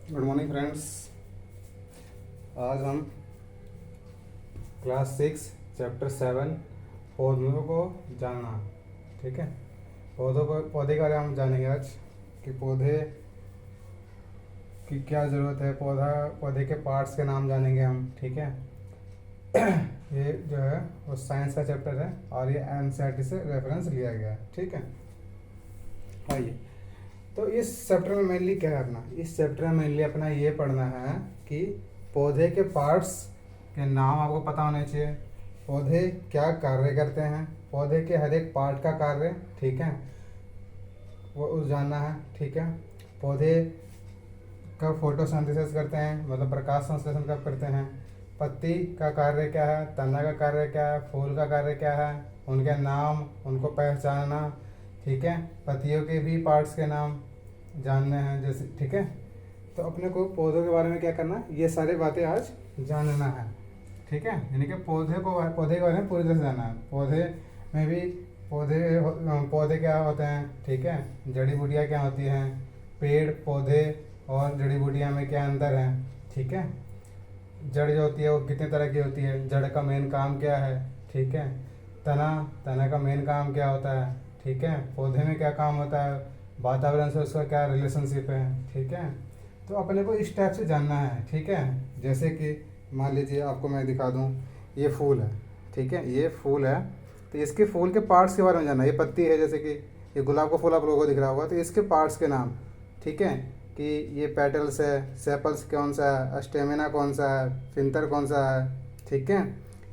Good morning friends. आज हम class 6 chapter 7 पौधों को जानना। ठीक है, पौधे के बारे में हम जानेंगे आज कि पौधे की क्या ज़रूरत है। पौधे के पार्ट्स के नाम जानेंगे हम। ठीक है, ये जो है वो साइंस का चैप्टर है और ये एनसीईआरटी से रेफरेंस लिया गया है। ठीक है, आइए। तो इस चैप्टर में मेनली क्या है अपना, इस चैप्टर में मेनली अपना ये पढ़ना है कि पौधे के पार्ट्स के नाम आपको पता होने चाहिए। पौधे क्या कार्य करते हैं, पौधे के हर एक पार्ट का कार्य, ठीक है, वो उस जानना है। ठीक है, पौधे कब फोटोसिंथेसिस करते हैं, मतलब प्रकाश संश्लेषण कब करते हैं, पत्ती का कार्य क्या है, तना का कार्य क्या है, फूल का कार्य क्या है, उनके नाम, उनको पहचानना। ठीक है, पत्तियों के भी पार्ट्स के नाम जानने हैं जैसे। ठीक है, तो अपने को पौधों के बारे में क्या करना है, ये सारी बातें आज जानना है। ठीक है, यानी कि पौधे के बारे में पूरी तरह से जानना है। पौधे में भी पौधे क्या होते हैं, ठीक है, जड़ी बूटियाँ क्या होती हैं, पेड़ पौधे और जड़ी बूटियाँ में क्या अंतर है। ठीक है, जड़ जो होती है वो कितने तरह की होती है, जड़ का मेन काम क्या है। ठीक है, तना तना का मेन काम क्या होता है। ठीक है, पौधे में क्या काम होता है, वातावरण से उसका क्या रिलेशनशिप है। ठीक है, तो अपने को इस टाइप से जानना है। ठीक है, जैसे कि मान लीजिए आपको मैं दिखा दूँ, ये फूल है। ठीक है, ये फूल है, तो इसके फूल के पार्ट्स के बारे में जानना है। ये पत्ती है, जैसे कि ये गुलाब का फूल आप लोगों को दिख रहा होगा, तो इसके पार्ट्स के नाम। ठीक है, कि ये पेटल्स है, सेपल्स कौन सा है, स्टेमिना कौन सा है, फिंतर कौन सा है। ठीक है,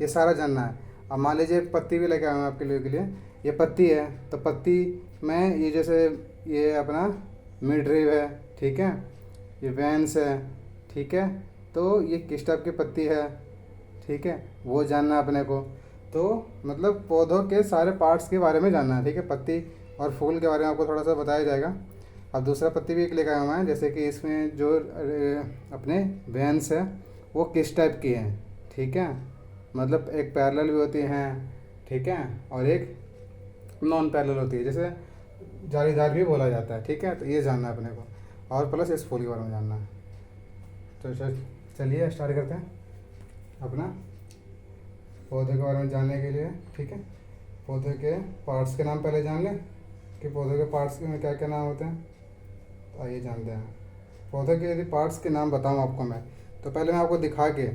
ये सारा जानना है। अब मान लीजिए एक पत्ती भी लेके आया हूँ आपके लिए के लिए। ये पत्ती है, तो पत्ती में ये जैसे ये अपना मिड रीव है। ठीक है, ये वेंस है। ठीक है, तो ये किस टाइप की पत्ती है, ठीक है, वो जानना है अपने को। तो मतलब पौधों के सारे पार्ट्स के बारे में जानना है। ठीक है, पत्ती और फूल के बारे में आपको थोड़ा सा बताया जाएगा। अब दूसरा पत्ती भी एक लेकर आया हूँ मैं, जैसे कि इसमें जो अपने वेंस है वो किस टाइप की है। ठीक है, मतलब एक पैरेलल भी होती हैं, ठीक है, और एक नॉन पैरेलल होती है, जैसे जालीदार भी बोला जाता है। ठीक है, तो ये जानना है अपने को, और प्लस इस फूल के बारे में जानना है। तो चलिए स्टार्ट करते हैं अपना पौधे के बारे में जानने के लिए। ठीक है, पौधे के पार्ट्स के नाम पहले जान लें कि पौधे के पार्ट्स में क्या क्या नाम होते हैं। तो आइए जानते हैं। पौधे के यदि पार्ट्स के नाम बताऊं आपको मैं, तो पहले मैं आपको दिखा के,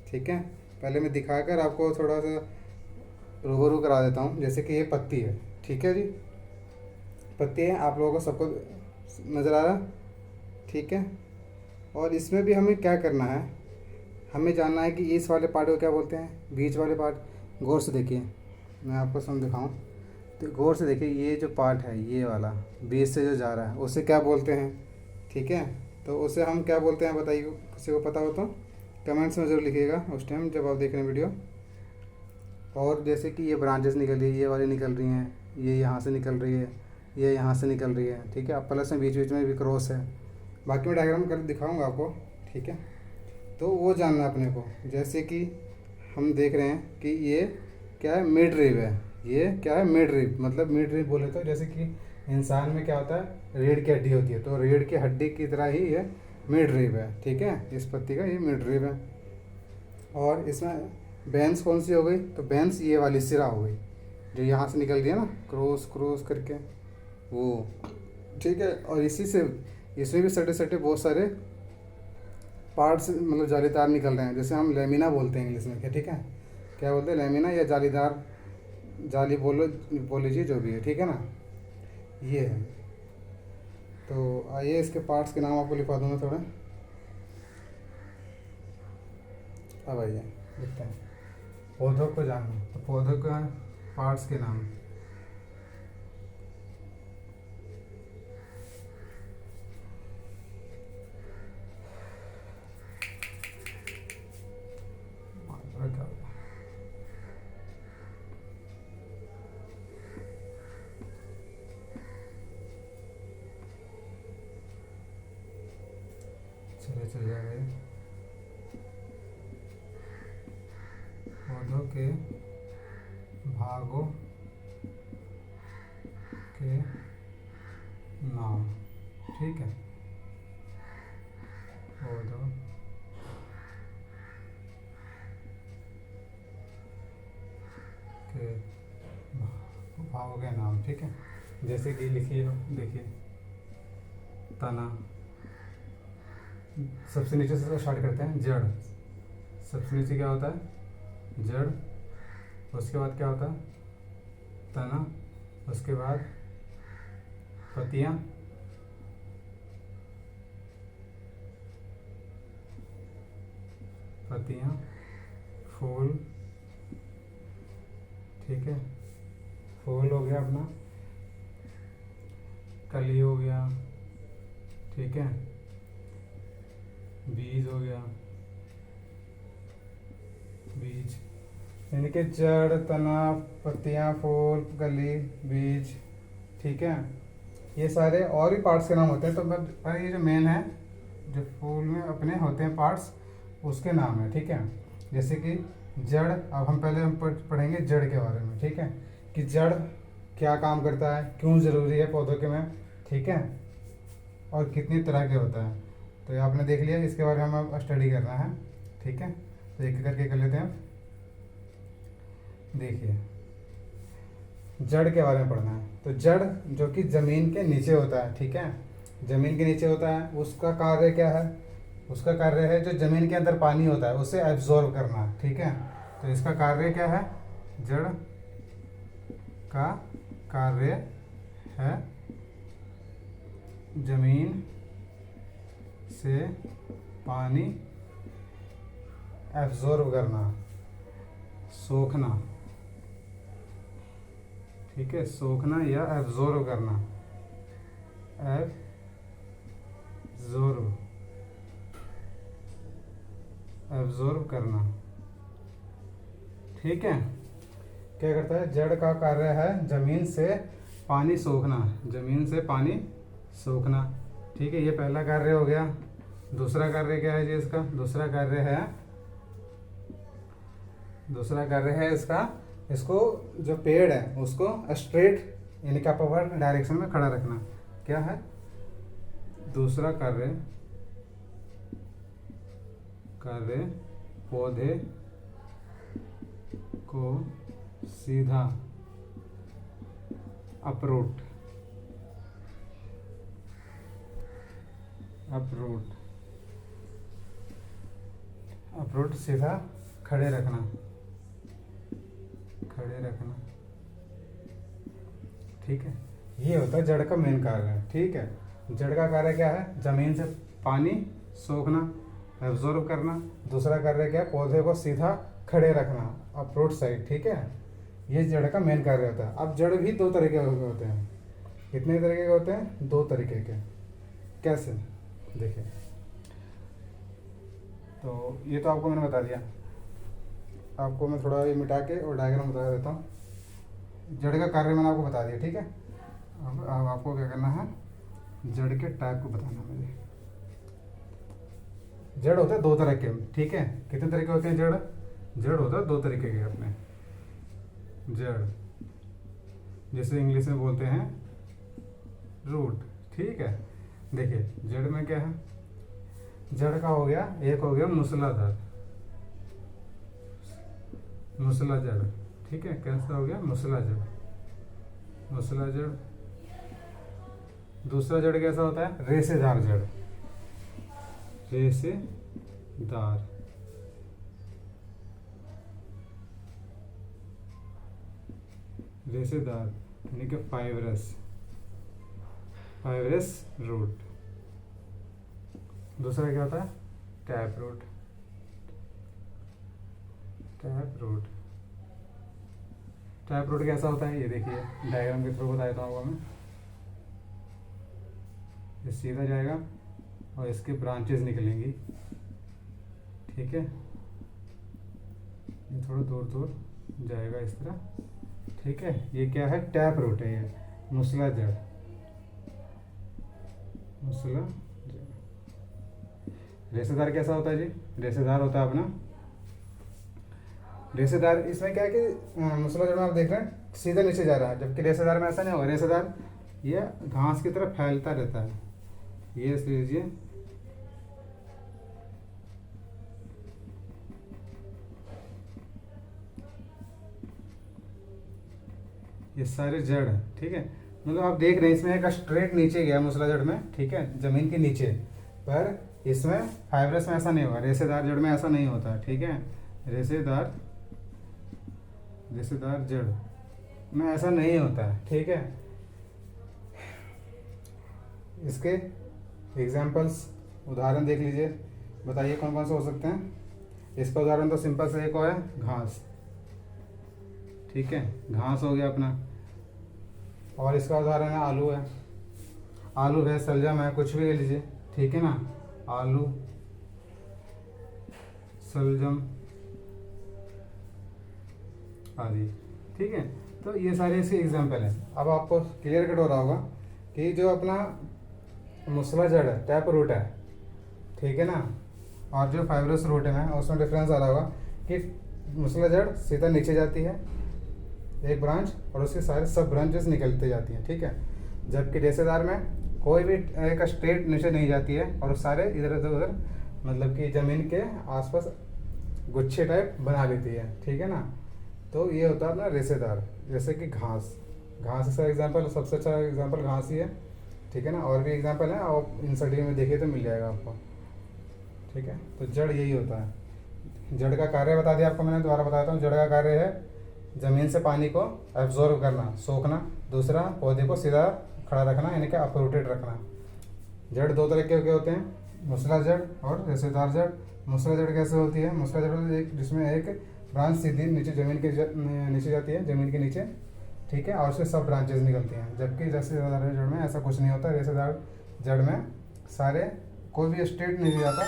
ठीक है, पहले मैं दिखाकर आपको थोड़ा सा रूबरू करा देता हूँ। जैसे कि ये पत्ती है, ठीक है जी, पत्ती है, आप लोगों को सबको नज़र आ रहा। ठीक है, और इसमें भी हमें क्या करना है, हमें जानना है कि इस वाले पार्ट को क्या बोलते हैं, बीच वाले पार्ट। गौर से देखिए, मैं आपको समझ दिखाऊँ तो गौर से देखिए, ये जो पार्ट है ये वाला बीच से जो जा रहा है उसे क्या बोलते हैं। ठीक है, तो उसे हम क्या बोलते हैं बताइए, किसी को पता हो तो कमेंट्स में ज़रूर लिखिएगा उस टाइम जब आप देख रहे हैं वीडियो। और जैसे कि ये ब्रांचेस निकल रही है, ये वाली निकल रही हैं, ये यहाँ से निकल रही है, ये यहाँ से निकल रही है। ठीक है, अब प्लस में बीच बीच में भी क्रॉस है। बाकी मैं डायग्राम कर दिखाऊंगा आपको। ठीक है, तो वो जानना है अपने को। जैसे कि हम देख रहे हैं कि ये क्या है, मिड रिब है। ये क्या है, मिड रिब, मतलब मिड रिब बोले तो जैसे कि इंसान में क्या होता है, रीढ़ की हड्डी होती है, तो रीढ़ की हड्डी की तरह ही ये मिड रिब है। ठीक है, इस पत्ती का ये मिड रिब है। और इसमें बेंस कौन सी हो गई, तो बेंस ये वाली सिरा हो गई जो यहाँ से निकल रही है ना, क्रॉस क्रॉस करके वो। ठीक है, और इसी से इसमें भी सटे सटे बहुत सारे पार्ट्स, मतलब जालीदार निकल रहे हैं, जैसे हम लेमिना बोलते हैं इंग्लिश में। ठीक है, क्या बोलते हैं, लेमिना या जालीदार, जाली बोल लीजिए जो भी है। ठीक है ना, ये है। तो आइए इसके पार्ट्स के नाम आपको लिखवा दूँगा थोड़ा। अब आइए देखते हैं पौधों को जानना, तो पौधों का पार्ट्स के नाम। चलिए चल जाएगा ये। पौधों के भागों के नाम। ठीक है, पौधों के भावों के नाम, ठीक है। जैसे कि लिखिए, देखिए तना, सबसे नीचे से स्टार्ट करते हैं, जड़। सबसे नीचे क्या होता है, जड़। उसके बाद क्या होता है, तना। उसके बाद पत्तियाँ, पत्तियाँ, फूल, ठीक है, फूल हो गया अपना, कली हो गया, ठीक है, बीज हो गया, बीज, यानी कि जड़, तना, पत्तियाँ, फूल, कली, बीज, ठीक है। ये सारे और भी पार्ट्स के नाम होते हैं, तो पर ये जो मेन है, जो फूल में अपने होते हैं पार्ट्स, उसके नाम है, ठीक है। जैसे कि जड़, अब हम पहले हम पढ़ेंगे जड़ के बारे में, ठीक है, कि जड़ क्या काम करता है, क्यों ज़रूरी है पौधों के में, ठीक है, और कितनी तरह के होता है। तो ये आपने देख लिया, इसके बारे में हमें अब स्टडी करना है, ठीक है। तो एक करके कर लेते हैं। देखिए, जड़ के बारे में पढ़ना है। तो जड़ जो कि ज़मीन के नीचे होता है, ठीक है, ज़मीन के नीचे होता है, उसका कार्य क्या है, उसका कार्य है जो ज़मीन के अंदर पानी होता है उसे एब्जॉर्ब करना, ठीक है। तो इसका कार्य क्या है, जड़ का कार्य है ज़मीन से पानी एब्जॉर्ब करना, सोखना, ठीक है, सोखना या एब्जॉर्ब करना, एब्जॉर्ब करना, ठीक है। क्या करता है, जड़ का कार्य है जमीन से पानी सोखना, जमीन से पानी सोखना, ठीक है। ये पहला कार्य हो गया। दूसरा कार्य क्या है जी इसका, दूसरा कार्य है इसका, इसको जो पेड़ है उसको स्ट्रेट यानी कि अपवर्ड डायरेक्शन में खड़ा रखना। क्या है दूसरा कार्य पौधे को सीधा अप्रूट सीधा खड़े रखना, ठीक है। ये होता है जड़ का मेन कार्य, ठीक है। जड़ का कार्य क्या है, जमीन से पानी सोखना, एब्जॉर्ब करना। दूसरा कार्य क्या है, पौधे को सीधा खड़े रखना, अप्रोच साइड, ठीक है। ये जड़ का मेन कार्य होता है। अब जड़ भी दो तरीके के होते हैं। कितने तरीके के होते हैं, दो तरीके के। कैसे, देखिए, तो ये तो आपको मैंने बता दिया। आपको मैं थोड़ा ये मिटा के और डायग्राम बता देता हूँ। जड़ का कार्य मैंने आपको बता दिया, ठीक है। अब आपको क्या करना है, जड़ के टाइप को बताना मुझे। जड़ होता है दो तरह के, ठीक है। कितने तरह के होते हैं जड़ होता है दो तरीके के अपने। जड़ जैसे इंग्लिश में बोलते हैं रूट, ठीक है। देखिए, जड़ में क्या है, जड़ का हो गया, एक हो गया मूसलाधार, मूसला जड़, ठीक है। कैसा हो गया, मूसला जड़। दूसरा जड़ कैसा होता है, रेशेदार जड़, रेशेदार यानी कि फाइब्रस रूट। दूसरा क्या होता है, टैप रूट। टैप रूट कैसा होता है, ये देखिए डायग्राम के थ्रू बता देता हूँ आपको मैं। ये सीधा जाएगा और इसके ब्रांचेस निकलेंगी, ठीक है। ये थोड़ा दूर जाएगा इस तरह, ठीक है। ये क्या है, टैप रूट है, ये मूसला जड़। रेशेदार कैसा होता है जी, रेशेदार होता है अपना, रेशेदार इसमें क्या है कि मूसला जड़ में आप देख रहे हैं सीधा नीचे जा रहा है, जबकि रेशेदार में ऐसा नहीं होगा। रेशेदार ये घास की तरह फैलता रहता है। ये लीजिए, ये सारे जड़ है, ठीक है। मतलब आप देख रहे हैं इसमें एक स्ट्रेट नीचे गया मूसला जड़ में, ठीक है, जमीन के नीचे, पर इसमें फाइब्रस में ऐसा नहीं होगा, रेशेदार जड़ में ऐसा नहीं होता, ठीक है। रेशेदार जड़ में ऐसा नहीं होता है, ठीक है। इसके एग्जाम्पल्स, उदाहरण देख लीजिए, बताइए कौन कौन से हो सकते हैं। इसका उदाहरण तो सिंपल से एक है घास, ठीक है, घास हो गया अपना। और इसका उदाहरण है आलू है, आलू है, शलजम है, कुछ भी ले लीजिए, ठीक है ना। आलू, शलजम आदि, ठीक है। तो ये सारे इसके एग्जाम्पल हैं। अब आपको क्लियर कट हो रहा होगा कि जो अपना मूसला जड़ है, टैप रूट है, ठीक है ना, और जो फाइब्रस रूट है उसमें डिफरेंस आ रहा होगा कि मूसला जड़ सीधा नीचे जाती है एक ब्रांच, और उसके सारे सब ब्रांचेस निकलते जाती हैं, ठीक है। जबकि रेशेदार में कोई भी एक स्ट्रेट नीचे नहीं जाती है और सारे इधर उधर मतलब कि ज़मीन के आसपास गुच्छे टाइप बना लेती है, ठीक है ना। तो ये होता है अपना रेशेदार। जैसे कि घास, घास इसका एग्जाम्पल, सबसे अच्छा एग्जाम्पल घास ही है, ठीक है ना। और भी एग्जाम्पल है, आप इन स्टडी में देखिए तो मिल जाएगा आपको, ठीक है। तो जड़ यही होता है। जड़ का कार्य बता दिया आपको मैंने, दोबारा बताता हूँ। जड़ का कार्य है ज़मीन से पानी को एब्जॉर्व करना, सोखना। दूसरा, पौधे को सीधा खड़ा रखना, यानी कि अपरूटेड रखना। जड़ दो तरह के होते हैं, मूसला जड़ और रेशेदार जड़। मूसला जड़ कैसे होती है? मूसला जड़ एक जिसमें एक ब्रांच सीधी नीचे ज़मीन के नीचे जाती है, ज़मीन के नीचे, ठीक है, और उससे सब ब्रांचेज निकलती हैं। जबकि रेशेदार जड़ में ऐसा कुछ नहीं होता। रेशेदार जड़ में सारे कोई भी स्ट्रेट नहीं जाता,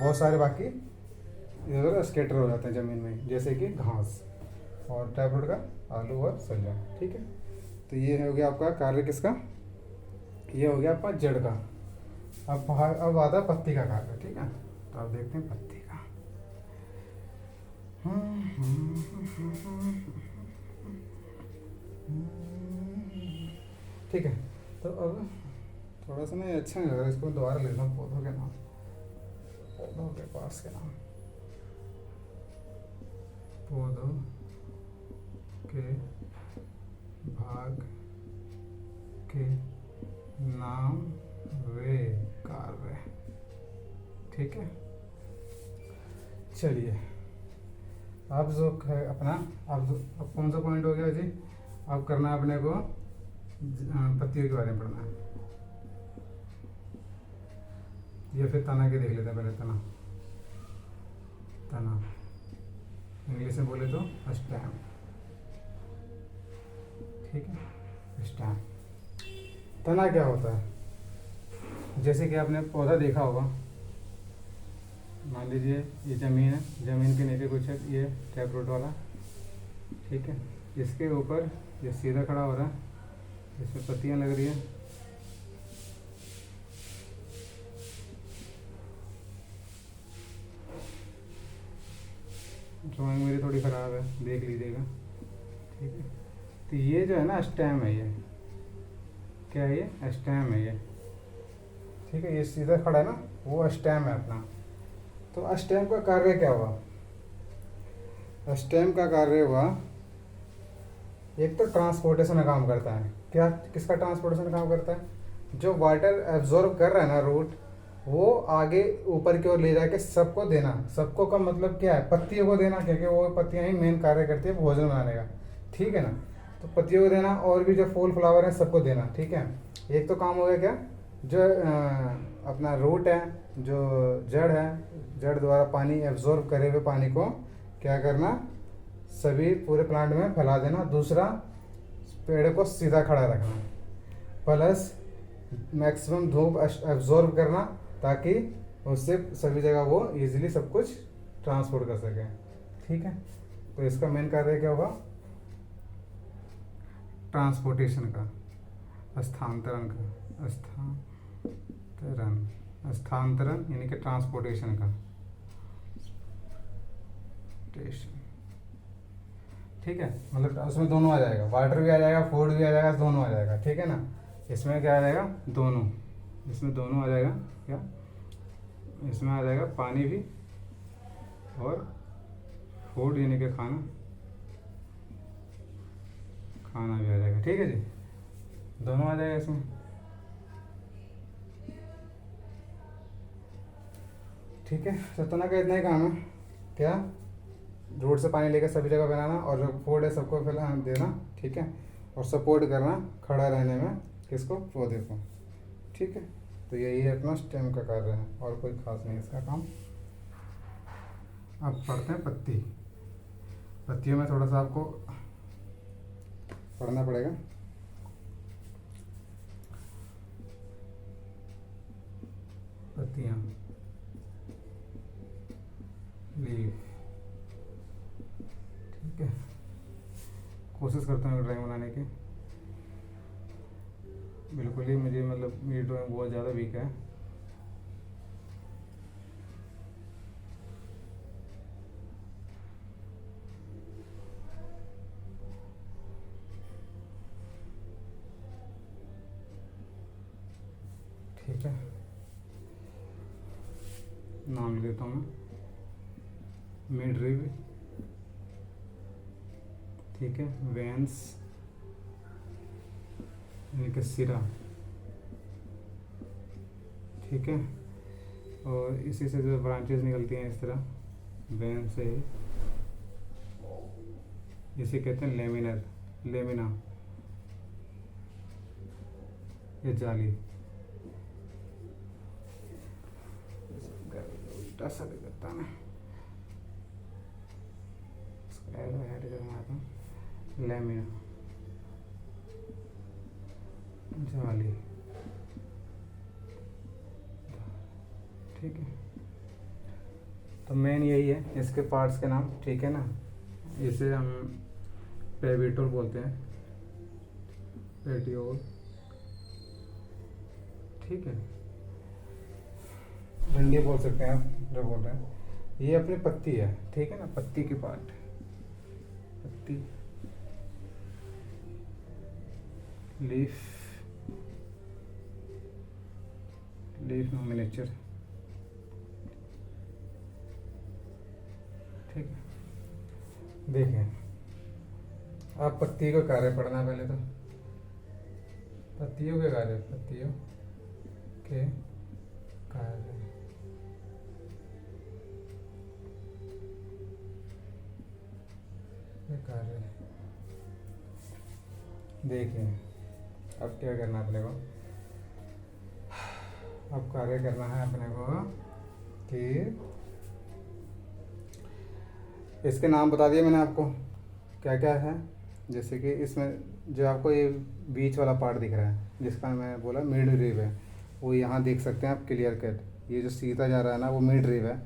बहुत सारे बाकी इधर उधर स्केटर हो जाते हैं ज़मीन में, जैसे कि घास। और टैपरूट का आलू और शलजम, ठीक है। तो ये हो गया आपका कार्य किसका? ये हो गया आपका जड़ का। अब आता है पत्ती का कार्य, ठीक है। तो आप देखते हैं पत्ती का। ठीक है। तो अब थोड़ा सा ना अच्छा नहीं लग रहा, इसको दोबारा लेता हूँ। पौधों के नाम, पौधों के पास के नाम, पौधों के भाग के नाम वे कार्य, ठीक है। चलिए, अब जो है अपना, अब कौन सा पॉइंट हो गया जी? अब करना है अपने को पत्तियों के बारे में पढ़ना है। ये फिर तना के देख लेते हैं पहले। तना इंग्लिश में बोले तो स्टेम, ठीक है, स्टेम। तना क्या होता है? जैसे कि आपने पौधा देखा होगा, मान लीजिए ये ज़मीन है, ज़मीन के नीचे कुछ है, ये टैपरूट वाला, ठीक है। इसके ऊपर ये सीधा खड़ा हो रहा है, इसमें पत्तियां लग रही है, ड्राइंग मेरी थोड़ी ख़राब है, देख लीजिएगा, ठीक है। तो ये जो है ना स्टेम है, ये क्या है? ये स्टेम है, ये, ठीक है। ये सीधा खड़ा है ना, वो स्टेम है अपना। तो स्टेम का कार्य क्या हुआ? स्टेम का कार्य हुआ, एक तो ट्रांसपोर्टेशन का काम करता है। क्या, किसका ट्रांसपोर्टेशन काम करता है? जो वाटर एब्जॉर्ब कर रहा है ना रूट, वो आगे ऊपर की ओर ले जाके सबको देना। सबको का मतलब क्या है? पत्तियों को देना, क्योंकि वो पत्तियां ही मेन कार्य करती है भोजन बनाने का, ठीक है ना। तो पत्तियों को देना, और भी जो फूल फ्लावर है सबको देना, ठीक है। एक तो काम हो गया क्या, जो अपना रूट है, जो जड़ है, जड़ द्वारा पानी एब्जॉर्ब करे हुए पानी को क्या करना, सभी पूरे प्लांट में फैला देना। दूसरा, पेड़ को सीधा खड़ा रखना, प्लस मैक्सिमम धूप एब्जॉर्ब करना, ताकि उससे सभी जगह वो इजीली सब कुछ ट्रांसपोर्ट कर सके, ठीक है। तो इसका मेन कार्य क्या होगा? ट्रांसपोर्टेशन का, स्थानांतरण का, स्थानांतरण यानी कि ट्रांसपोर्टेशन का, ठीक है। मतलब उसमें दोनों आ जाएगा, वाटर भी आ जाएगा, फूड भी आ जाएगा, दोनों आ जाएगा, ठीक है ना। इसमें क्या आ जाएगा? दोनों, इसमें दोनों आ जाएगा। क्या इसमें आ जाएगा? पानी भी और फूड यानी कि खाना, खाना भी आ जाएगा। ठीक है जी, दोनों आ जाएगा इसमें। ठीक है, सतना का इतना ही काम है। क्या, रोड से पानी लेकर सभी जगह बनाना, और जो फूड है सबको फैला देना। ठीक है, और सपोर्ट करना खड़ा रहने में किसको, पौधे को। ठीक है, तो यही अपना स्टेम का कार्य है, और कोई खास नहीं इसका काम। अब पढ़ते हैं पत्ती। पत्तियों में थोड़ा सा आपको पढ़ना पड़ेगा। पत्तियाँ, लीफ। ठीक है, कोशिश करता हूँ ड्राइंग बनाने की। बिल्कुल ही मुझे मतलब मेरी ड्राइंग बहुत ज़्यादा वीक है। ठीक है, नाम लिख देता हूँ मैं, मिडरिव। ठीक है, वेंस यानी कि सिरा। ठीक है, और इसी से जो ब्रांचेस निकलती हैं इस तरह वेन से, इसे कहते हैं लेमिनर, लेमिना, ये जाली। उल्टा सा लिख देता मैं, लेमिना, जाली। ठीक है, तो मेन यही है इसके पार्ट्स के नाम। ठीक है ना, इसे हम पेविटोल बोलते हैं, पेटियोल। ठीक है, डंडी बोल सकते हैं आप जो बोल रहे हैं। ये अपनी पत्ती है। ठीक है ना, पत्ती की पार्ट, पत्ती, लीफ, लीफ मिनिएचर। ठीक है, देखें आप पत्ती का कार्य पढ़ना पहले तो, पत्तियों के कार्य, पत्तियों के कार्य। कार्य देखिए, अब क्या करना है अपने को, अब कार्य करना है अपने को कि इसके नाम बता दिए मैंने आपको क्या क्या है। जैसे कि इसमें जो आपको ये बीच वाला पार्ट दिख रहा है, जिसका मैं बोला मिड रिव है, वो यहाँ देख सकते हैं आप क्लियर कट। ये जो सीधा जा रहा है ना, वो मिड रिव है।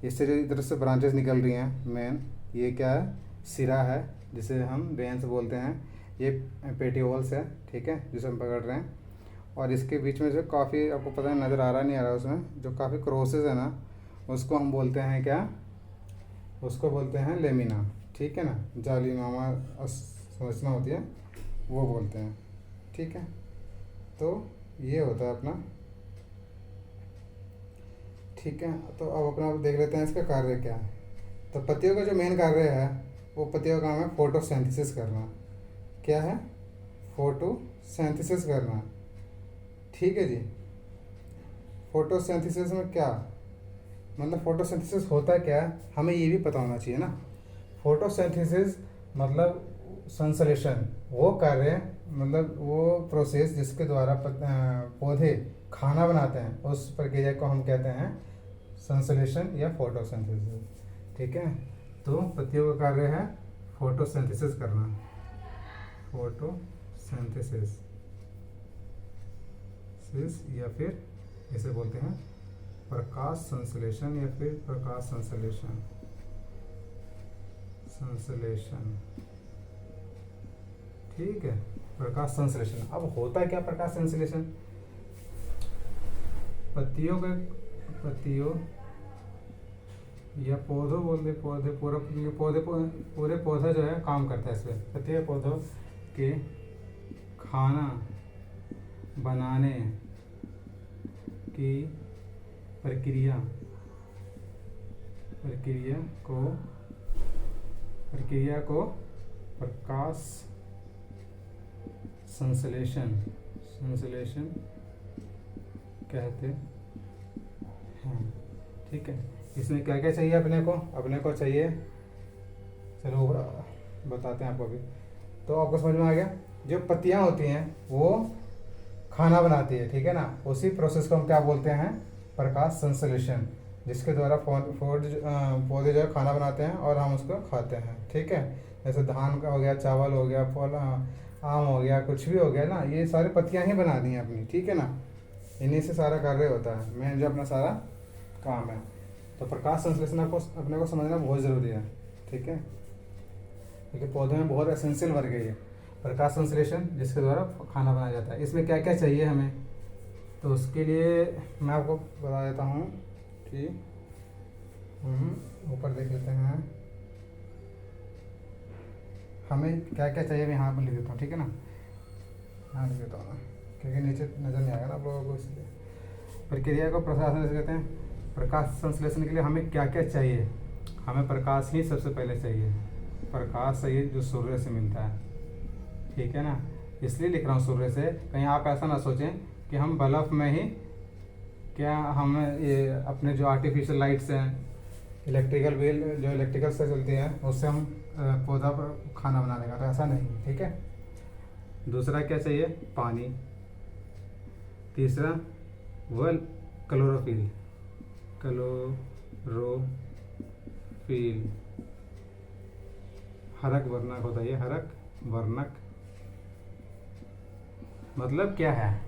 इससे जो इधर से ब्रांचेस निकल रही हैं मेन, ये क्या है, सिरा है, जिसे हम वेंस बोलते हैं। ये पेटियोल्स है। ठीक है, जिसे हम पकड़ रहे हैं। और इसके बीच में जो काफ़ी आपको पता है, नज़र आ रहा नहीं आ रहा, उसमें जो काफ़ी क्रॉसेस है ना, उसको हम बोलते हैं क्या, उसको बोलते हैं लेमिना। ठीक है ना, जाली नामा संरचना होती है, वो बोलते हैं। ठीक है, तो ये होता है अपना। ठीक है, तो अब अपना देख लेते हैं इसका कार्य क्या है। तो पत्तियों का जो मेन कार्य है, वो पत्तियों का काम है फोटोसिंथेसिस करना। क्या है, फोटोसिंथेसिस करना। ठीक है जी, फोटोसिंथेसिस में क्या मतलब, फोटोसिंथेसिस होता क्या है, हमें ये भी पता होना चाहिए ना। फोटोसिंथेसिस मतलब संश्लेषण, वो कार्य मतलब वो प्रोसेस जिसके द्वारा पौधे खाना बनाते हैं, उस प्रक्रिया को हम कहते हैं संश्लेषण या फोटोसिंथेसिस। ठीक है, तो पत्तियों का कार्य है फोटोसिंथेसिस करना, फोटोसिंथेसिस, या फिर इसे बोलते हैं प्रकाश संश्लेषण, या फिर प्रकाश संश्लेषण, संश्लेषण। ठीक है, प्रकाश संश्लेषण। अब होता है क्या प्रकाश संश्लेषण, पत्तियों या पौधों बोलते, पूरे पौधा जो है काम करता है इसमें। पत्तियों पौधों के खाना बनाने की प्रक्रिया को प्रकाश संश्लेषण कहते हैं। ठीक है, इसमें क्या क्या चाहिए अपने को चाहिए, चलो बताते हैं आपको अभी। तो आपको समझ में आ गया, जो पत्तियां होती हैं वो खाना बनाती है, ठीक है ना, उसी प्रोसेस को हम क्या बोलते हैं, प्रकाश संश्लेषण, जिसके द्वारा पौधे जो है खाना बनाते हैं और हम उसको खाते हैं। ठीक है, जैसे धान का हो गया, चावल हो गया, फल आम हो गया, कुछ भी हो गया ना, ये सारी पत्तियां ही बना दी हैं अपनी। ठीक है ना, इन्हीं से सारा कार्य होता है, मेन जो अपना सारा काम है। तो प्रकाश संश्लेषण आपको अपने को समझना बहुत ज़रूरी है। ठीक है, क्योंकि पौधे में बहुत एसेंशियल वर्ग है ये प्रकाश संश्लेषण, जिसके द्वारा खाना बनाया जाता है। इसमें क्या क्या चाहिए हमें, तो उसके लिए मैं आपको बता देता हूँ कि ऊपर देख लेते हैं हमें क्या क्या चाहिए। मैं यहाँ पर लिख देता हूँ, ठीक है ना, यहाँ लिख देता हूँ क्योंकि नीचे नज़र नहीं आएगा ना आप लोगों को, इसलिए। प्रक्रिया को प्रकाश संश्लेषण कहते हैं। प्रकाश संश्लेषण के लिए हमें क्या क्या चाहिए, हमें प्रकाश ही सबसे पहले चाहिए। प्रकाश चाहिए जो सूर्य से मिलता है, ठीक है ना, इसलिए लिख रहा हूँ सूर्य से। कहीं आप ऐसा ना सोचें कि हम बल्ब में ही, क्या हम ये अपने जो आर्टिफिशियल लाइट्स हैं, इलेक्ट्रिकल बिल जो इलेक्ट्रिकल से चलती हैं, उससे हम पौधा पर खाना बना लेगा, तो ऐसा नहीं। ठीक है, दूसरा क्या चाहिए, पानी। तीसरा वह क्लोरोफिल, हरक वर्णक होता है, ये हरक वर्णक मतलब क्या है,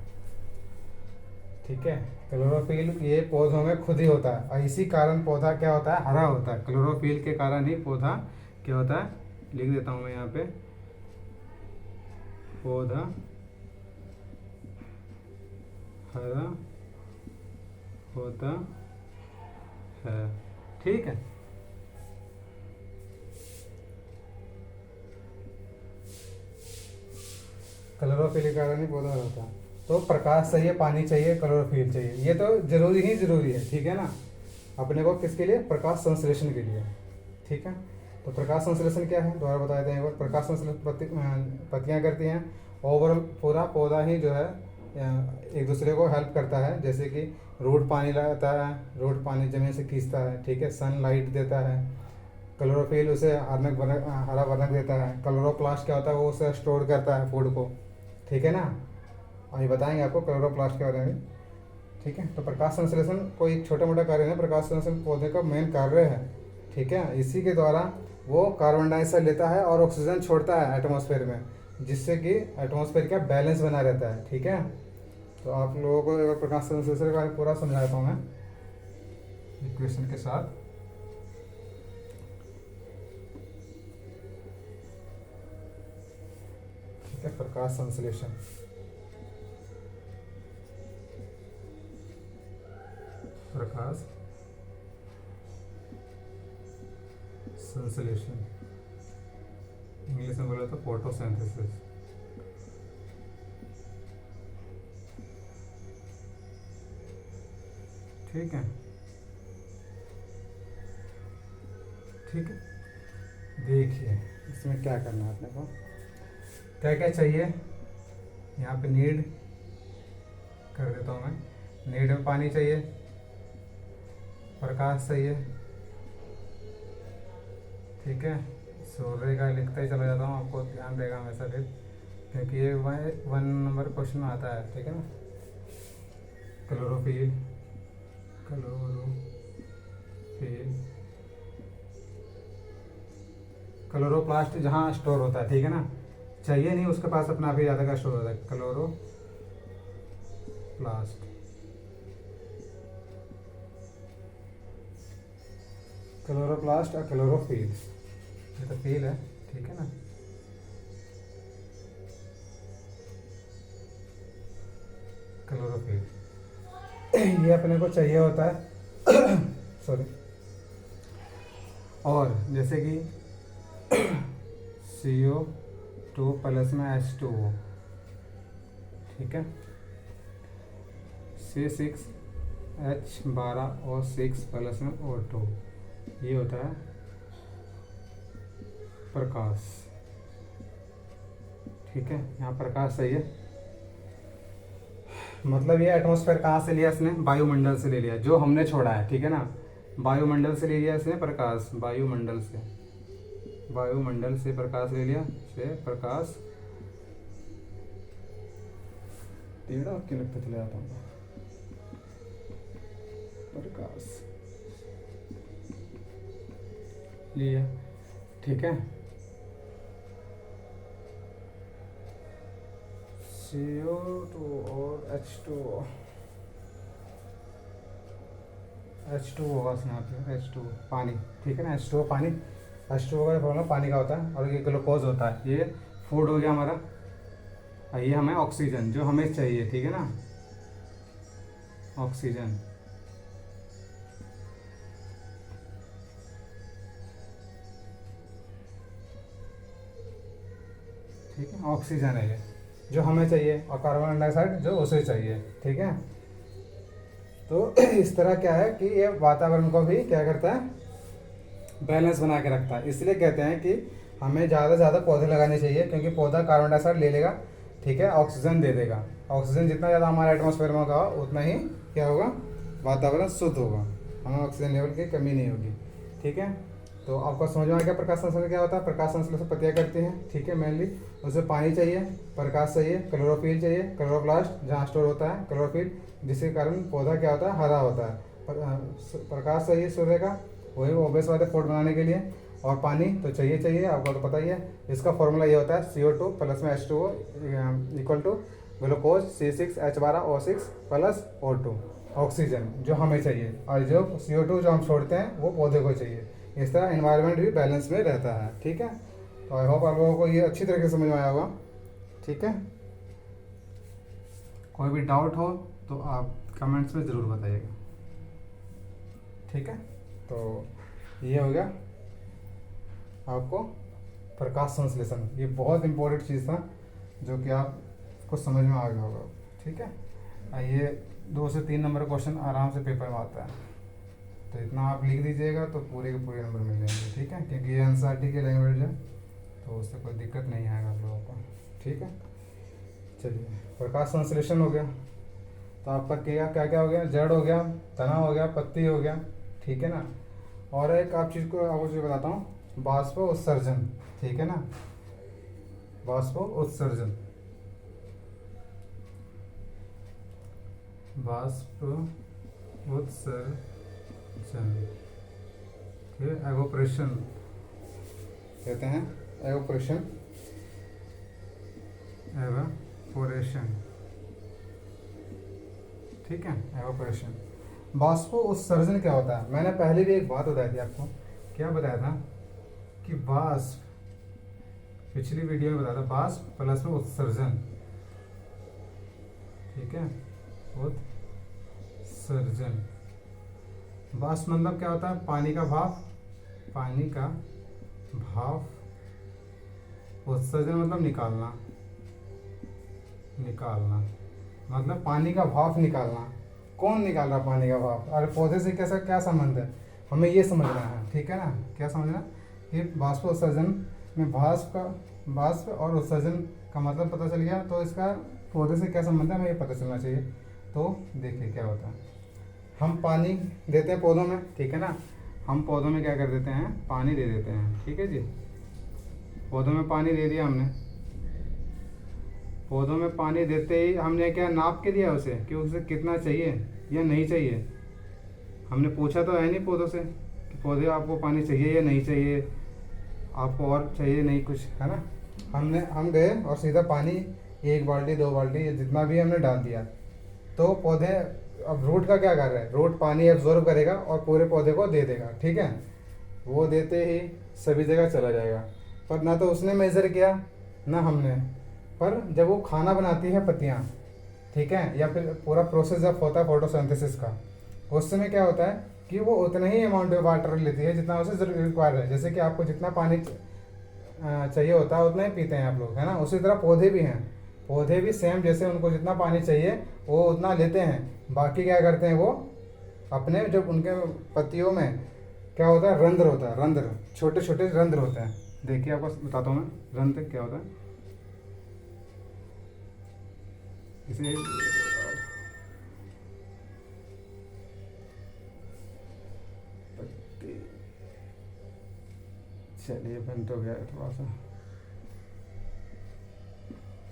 ठीक है। क्लोरोफिल ये पौधों में खुद ही होता है और इसी कारण पौधा क्या होता है, हरा होता है। क्लोरोफिल के कारण ही पौधा क्या होता है, लिख देता हूँ मैं यहाँ पे, पौधा हरा होता है। ठीक है, क्लोरोफिल के कारण ही पौधा हरा होता है। तो प्रकाश चाहिए, पानी चाहिए, क्लोरोफिल चाहिए, ये तो जरूरी ही जरूरी है। ठीक है ना, अपने को किसके लिए, प्रकाश संश्लेषण के लिए। ठीक है, तो प्रकाश संश्लेषण क्या है, दोबारा बता देते हैं एक बार। प्रकाश संश्लेषण पत्तियां करती हैं, ओवरऑल पूरा पौधा ही जो है एक दूसरे को हेल्प करता है। जैसे कि रूट पानी लाता है, रूट पानी जमीन से खींचता है, ठीक है, सनलाइट देता है। क्लोरोफिल उसे हरा वर्णक देता है। क्लोरोप्लास्ट क्या होता है, वो उसे स्टोर करता है फूड को। ठीक है ना, अभी बताएंगे आपको क्लोरोप्लास्ट के बारे में। ठीक है, तो प्रकाश संश्लेषण कोई छोटा मोटा कार्य नहीं, प्रकाश संश्लेषण पौधे का मेन कार्य है। ठीक है, इसी के द्वारा वो कार्बन डाइऑक्साइड लेता है और ऑक्सीजन छोड़ता है एटमॉस्फेयर में, जिससे कि एटमॉस्फेयर का बैलेंस बना रहता है। ठीक है, तो आप लोगों को एक बार प्रकाश संश्लेषण के बारे में पूरा समझाता हूँ मैं इक्वेशन के साथ। ठीक है, प्रकाश संश्लेषण, प्रकाश संश्लेषण, इंग्लिश में बोले तो फोटोसिंथेसिस। ठीक है, ठीक है, देखिए इसमें क्या करना है अपने को, क्या क्या चाहिए। यहाँ पे नीड कर देता हूँ मैं, नीड में पानी चाहिए, प्रकाश चाहिए। ठीक है, सूर्य का लिखता ही चला जाता हूँ, आपको ध्यान देगा हमेशा फिर, क्योंकि ये 1 नंबर क्वेश्चन में आता है। ठीक है ना, क्लोरोफिल, क्लोरोप्लास्ट जहाँ स्टोर होता है। ठीक है ना, चाहिए नहीं, उसके पास अपना भी ज़्यादा का स्टोर होता है। क्लोरोप्लास्ट और क्लोरोफिल, ये तो फील है। ठीक है ना, क्लोरोफिल ये अपने को चाहिए होता है सॉरी। और जैसे कि CO2 प्लस में H2O, ठीक है, C6H12 और 6 प्लस में O2, ये होता है प्रकाश। ठीक है, यहाँ प्रकाश सही है। मतलब ये एटमॉस्फेयर कहाँ से लिया इसने, वायुमंडल से ले लिया, जो हमने छोड़ा है, ठीक है ना, वायुमंडल से ले लिया इसने प्रकाश, वायुमंडल से, वायुमंडल से प्रकाश ले लिया, से प्रकाश टेढ़ा आपके लगता चले जाता हूँ, प्रकाश लिया, ठीक है। CO2 और H2O, H2 होगा यहाँ पे, H2 पानी, ठीक है ना, H2O पानी, H2O का फॉर्मूला पानी का होता है, और ये ग्लूकोज होता है, ये फूड हो गया हमारा, और ये हमें ऑक्सीजन जो हमें चाहिए, ठीक है ना, ऑक्सीजन, ठीक है, ऑक्सीजन है ये जो हमें चाहिए, और कार्बन डाइऑक्साइड जो उसे चाहिए, ठीक है। तो इस तरह क्या है कि ये वातावरण को भी क्या करता है, बैलेंस बना के रखता है। इसलिए कहते हैं कि हमें ज़्यादा से ज़्यादा पौधे लगाने चाहिए, क्योंकि पौधा कार्बन डाइऑक्साइड ले लेगा, ठीक है, ऑक्सीजन दे देगा। ऑक्सीजन जितना ज़्यादा हमारे एटमॉस्फेयर में होगा उतना ही क्या होगा, वातावरण शुद्ध होगा, हमें ऑक्सीजन लेवल की कमी नहीं होगी, ठीक है। तो आपको समझ में आ गया प्रकाश संश्लेषण क्या होता है। प्रकाश संश्लेषण पत्तियाँ करती हैं, ठीक है, मेनली उसमें पानी चाहिए, प्रकाश चाहिए, क्लोरोफिल चाहिए, क्लोरोप्लास्ट जहाँ स्टोर होता है क्लोरोफिल, जिसके कारण पौधा क्या होता है, हरा होता है। प्रकाश चाहिए सूर्य का, वही ऑब्वियस बात है फूड बनाने के लिए, और पानी तो चाहिए चाहिए, आपको तो पता ही है। इसका फॉर्मूला ये होता है CO2 प्लस में H2O equal to glucose C6H12O6 plus O2, oxygen जो हमें चाहिए, और जो CO2 जो हम छोड़ते हैं वो पौधे को चाहिए। इस तरह एनवायरनमेंट भी बैलेंस में रहता है, ठीक है। तो आई होप आप लोगों को ये अच्छी तरीके से समझ में आया होगा, ठीक है। कोई भी डाउट हो तो आप कमेंट्स में ज़रूर बताइएगा, ठीक है। तो ये हो गया आपको प्रकाश संश्लेषण, ये बहुत इंपॉर्टेंट चीज़ था जो कि आपको समझ में आ गया होगा, ठीक है। आइए 2 से 3 नंबर क्वेश्चन आराम से पेपर में आता है, तो इतना आप लिख दीजिएगा तो पूरे के पूरे नंबर मिल जाएंगे, ठीक है, क्योंकि ये NCERT की लैंग्वेज है, तो उससे कोई दिक्कत नहीं आएगा आप लोगों को, ठीक है। चलिए, प्रकाश संश्लेषण हो गया, तो आपका क्या क्या क्या हो गया, जड़ हो गया, तना हो गया, पत्ती हो गया, ठीक है ना। और एक आप चीज़ को आपको चीज़ बताता हूँ, बाष्प उत्सर्जन, ठीक है ना, बाष्प उत्सर्जन, बाष्प उत्सर्जन, ठीक है, एवोपरेशन कहते हैं, एवोपरेशन, एवोपरेशन, ठीक है, एवोपरेशन। बाष्प उत्सर्जन क्या होता है, मैंने पहले भी एक बात बताई थी आपको, क्या बताया था कि बाष्प, पिछली वीडियो में बताया था, बाष्प प्लस में उत्सर्जन, ठीक है, उत्सर्जन। बाष्प मतलब क्या होता है, पानी का भाप, पानी का भाप, उत्सर्जन मतलब निकालना, निकालना मतलब पानी का भाप निकालना। कौन निकाल रहा पानी का भाप, अरे पौधे से कैसा क्या संबंध है, हमें ये समझना है, ठीक है ना। क्या समझना कि बाष्प उत्सर्जन में बाष्प और उत्सर्जन का मतलब पता चल गया, तो इसका पौधे से क्या संबंध है हमें ये पता चलना चाहिए। तो देखिए क्या होता है, हम पानी देते हैं पौधों में, ठीक है ना, हम पौधों में क्या कर देते हैं, पानी दे देते हैं, ठीक है जी। पौधों में पानी दे दिया हमने, पौधों में पानी देते ही हमने क्या नाप के दिया उसे कि उसे कितना चाहिए या नहीं चाहिए, हमने पूछा तो है नहीं पौधों से कि पौधे आपको पानी चाहिए या नहीं चाहिए, आपको और चाहिए नहीं कुछ, है ना। हम गए और सीधा पानी 1 बाल्टी 2 बाल्टी जितना भी हमने डाल दिया, तो पौधे, अब रूट का क्या कर रहा है, रूट पानी एब्जॉर्ब करेगा और पूरे पौधे को दे देगा, ठीक है। वो देते ही सभी जगह चला जाएगा, पर ना तो उसने मेज़र किया ना हमने, पर जब वो खाना बनाती है पत्तियाँ, ठीक है, या फिर पूरा प्रोसेस जब होता है फोटोसिंथेसिस का, उस समय क्या होता है कि वो उतना ही अमाउंट ऑफ वाटर लेती है जितना उसे रिक्वायर है। जैसे कि आपको जितना पानी चाहिए होता है उतना ही पीते हैं आप लोग, है ना। उसी तरह पौधे भी हैं, पौधे भी सेम, जैसे उनको जितना पानी चाहिए वो उतना लेते हैं, बाकी क्या करते हैं वो अपने, जब उनके पत्तियों में क्या होता है, रंध्र होता है, रंध्र, छोटे छोटे रंध्र होते हैं। देखिए आपको बताता हूँ मैं, रंध्र क्या होता है, इसे चलिए बन तो गया थोड़ा सा।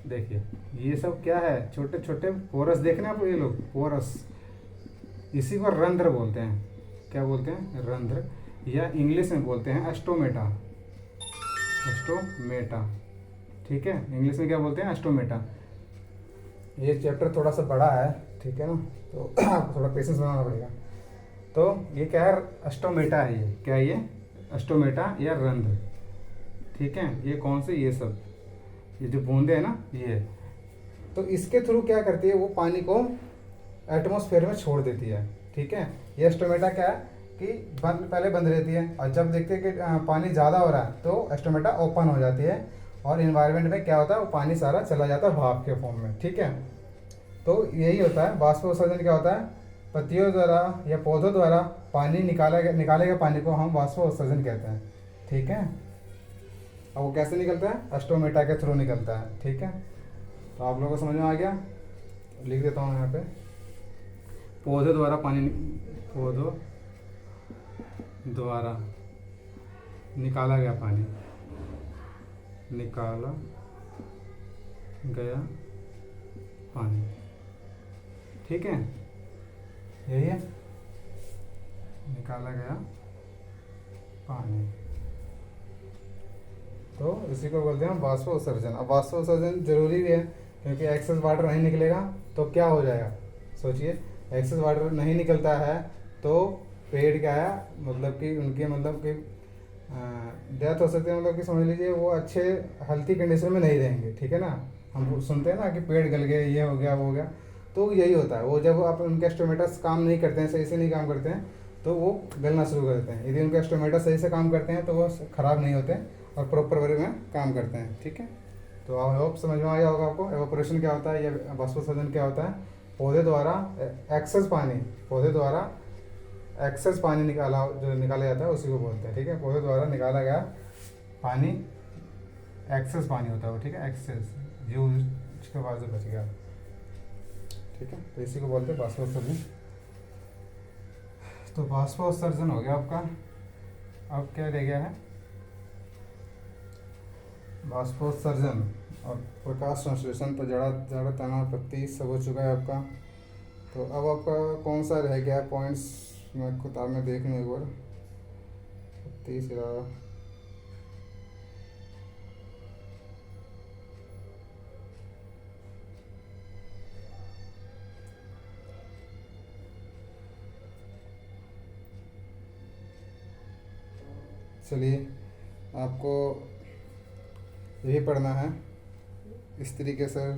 देखिए ये सब क्या है, छोटे छोटे पोरस देखना आप, ये लोग पोरस, इसी को रंध्र बोलते हैं। क्या बोलते हैं? रंध्र, या इंग्लिश में बोलते हैं एस्टोमेटा। एस्टोमेटा, ठीक है, इंग्लिश में क्या बोलते हैं? एस्टोमेटा। ये चैप्टर थोड़ा सा बड़ा है, ठीक है ना, तो थोड़ा पेशेंस बनाना पड़ेगा। तो ये क्या है? एस्टोमेटा है। ये क्या है? ये एस्टोमेटा या रंध्र, ठीक है। ये कौन से? ये सब, ये जो बूंदे हैं ना, ये तो इसके थ्रू क्या करती है, वो पानी को एटमॉस्फेयर में छोड़ देती है, ठीक है। ये एस्टोमेटा क्या है कि पहले बंद रहती है, और जब देखते हैं कि पानी ज़्यादा हो रहा है तो एस्टोमेटा ओपन हो जाती है, और इन्वायरमेंट में क्या होता है, वो पानी सारा चला जाता है भाप के फॉर्म में, ठीक है। तो यही होता है वाष्पोत्सर्जन। क्या होता है? पत्तियों द्वारा या पौधों द्वारा पानी निकाले गए पानी को हम वाष्पोत्सर्जन कहते हैं, ठीक है। अब वो कैसे निकलता है? एस्टोमेटा के थ्रू निकलता है, ठीक है। तो आप लोगों को समझ में आ गया? लिख देता हूँ यहाँ पे, पौधे द्वारा पानी, पौधों द्वारा निकाला गया पानी, निकाला गया पानी, ठीक है, यही है, निकाला गया पानी। तो इसी को बोलते हैं वाष्पोत्सर्जन। अब वाष्पोत्सर्जन जरूरी भी है, क्योंकि एक्सेस वाटर नहीं निकलेगा तो क्या हो जाएगा? सोचिए, एक्सेस वाटर नहीं निकलता है तो पेड़ क्या है, मतलब कि उनके मतलब कि डेथ हो सकती है, मतलब कि समझ लीजिए वो अच्छे हेल्थी कंडीशन में नहीं रहेंगे, ठीक है ना। हम सुनते हैं ना कि पेड़ गल गए, ये हो गया, वो हो गया, तो यही होता है। वो जब आप उनके एस्टोमेटस काम नहीं करते हैं, सही से नहीं काम करते हैं, तो वो गलना शुरू कर देते हैं। यदि उनके एस्टोमेटस सही से काम करते हैं तो वो ख़राब नहीं होते और प्रॉपर वे में काम करते हैं, ठीक है। तो आई होप समझ में आया होगा आपको एवापोरेशन क्या होता है या वाष्पोत्सर्जन क्या होता है। पौधे द्वारा एक्सेस पानी, पौधे द्वारा एक्सेस पानी निकाला जाता है उसी को बोलते हैं, ठीक है। पौधे द्वारा निकाला गया पानी एक्सेस पानी होता है वो, ठीक है, एक्सेस यूज के बाद जो बच गया, ठीक है। तो इसी को बोलते हैं वाष्पोत्सर्जन। तो वाष्पोत्सर्जन हो गया आपका। अब क्या रह गया है? वाष्पोत्सर्जन और प्रकाश संश्लेषण पर जड़ तनाव प्रति सब हो चुका है आपका। तो अब आपका कौन सा रह गया पॉइंट्स, मैं किताब में देख लूँ एक बार। तीसरा, चलिए आपको यही पढ़ना है, स्त्री केसर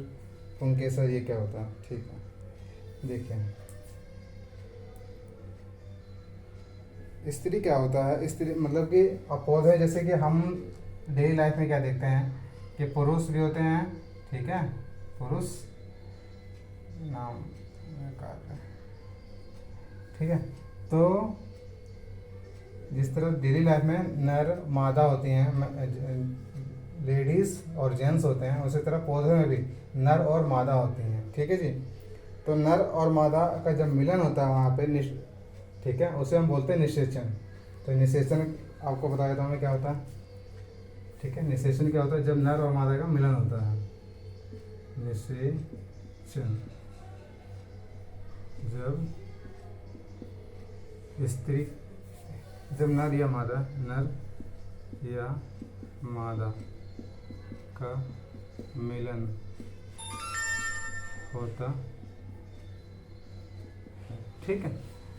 पुंकेसर ये क्या होता है, ठीक है। देखिए स्त्री क्या होता है? स्त्री मतलब कि पौधे, जैसे कि हम डेली लाइफ में क्या देखते हैं कि पुरुष भी होते हैं, ठीक है, पुरुष नाम कार्य, ठीक है। तो जिस तरह डेली लाइफ में नर मादा होती हैं, लेडीज़ और जेंट्स होते हैं, उसी तरह पौधे में भी नर और मादा होती हैं, ठीक है जी। तो नर और मादा का जब मिलन होता है वहाँ पे, ठीक है, उसे हम बोलते हैं निषेचन। तो निषेचन आपको बता देता हूँ मैं क्या होता है, ठीक है। निषेचन क्या होता है? जब नर और मादा का मिलन होता है, निषेचन। जब स्त्री, जब नर या मादा का मिलन होता, ठीक है,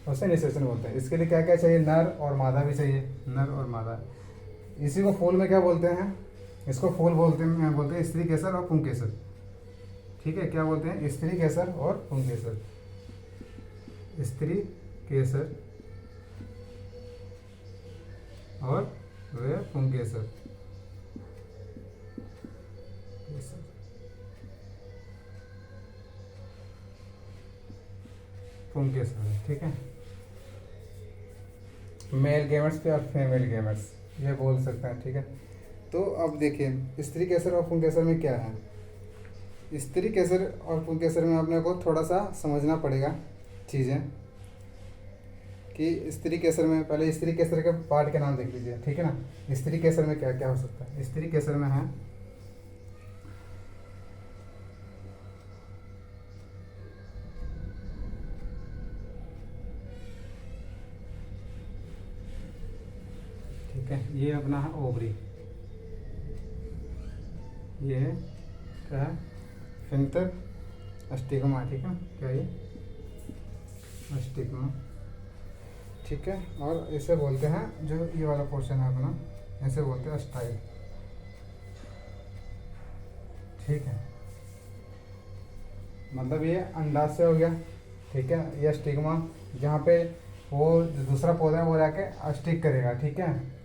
उसे निषेचन बोलते हैं। इसके लिए क्या क्या चाहिए? नर और मादा भी चाहिए, नर और मादा। इसी को फूल में क्या बोलते हैं? इसको फूल बोलते हैं स्त्री केसर और पुंकेसर, ठीक है। क्या बोलते हैं? स्त्री केसर और पुंकेसर, स्त्री केसर और वे पुंकेसर, पुंकेसर, ठीक है। मेल गेमेट्स पे और फीमेल गेमेट्स ये बोल सकते हैं, ठीक है। तो अब देखिए स्त्री केसर और पुंकेसर में क्या है। स्त्री केसर और पुंकेसर में अपने को थोड़ा सा समझना पड़ेगा चीज़ें कि स्त्री केसर में, पहले स्त्री केसर के पार्ट के नाम देख लीजिए, ठीक है ना। स्त्री केसर में क्या क्या हो सकता है। स्त्री केसर में है ठीक है, ये अपना है ओवरी, ये है क्या है, फिंटर अस्टिग्मा, ठीक है, क्या ये अस्टिग्मा, ठीक है। और इसे बोलते हैं जो ये वाला पोर्शन है अपना, ऐसे बोलते हैं स्टाइल, ठीक है। मतलब ये अंडाशय से हो गया, ठीक है। ये स्टिग्मा जहाँ पे वो जो दूसरा पौधा है वो जाके स्टिक करेगा, ठीक है।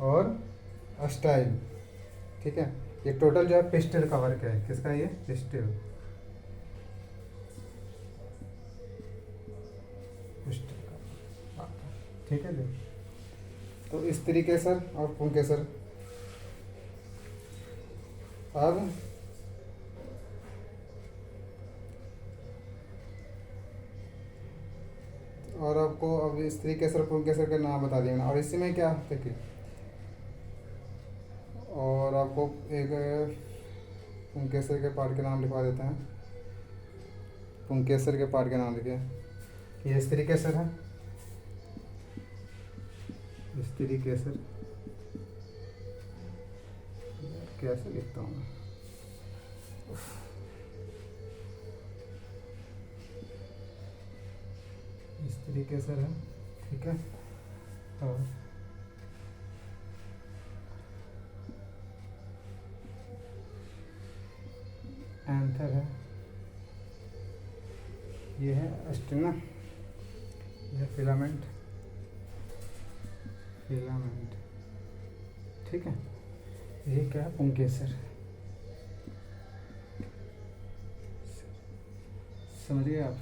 और स्टाइल, ठीक है। ये टोटल जो है पिस्टिल का वर्क है, किसका, ये पिस्टिल, पिस्टिल का, ठीक है जी। तो इस तरीके से और पुंकेसर। अब और आपको अब स्त्री केसर पुंकेसर के नाम बता दिया ना। और इसी में क्या देखिए, और आपको एक पुंकेसर के पार्ट के नाम लिखवा देते हैं। पुंकेसर के पार्ट के नाम लिखिए, ये स्त्री केसर है, स्त्री केसर, कैसे लिखता हूँ मैं, स्त्री केसर है, ठीक है। और एंथर है, ये है स्टिग्मा, ये फिलामेंट, फिलामेंट, ठीक है। ये क्या है, पुंकेसर, समझिए आप।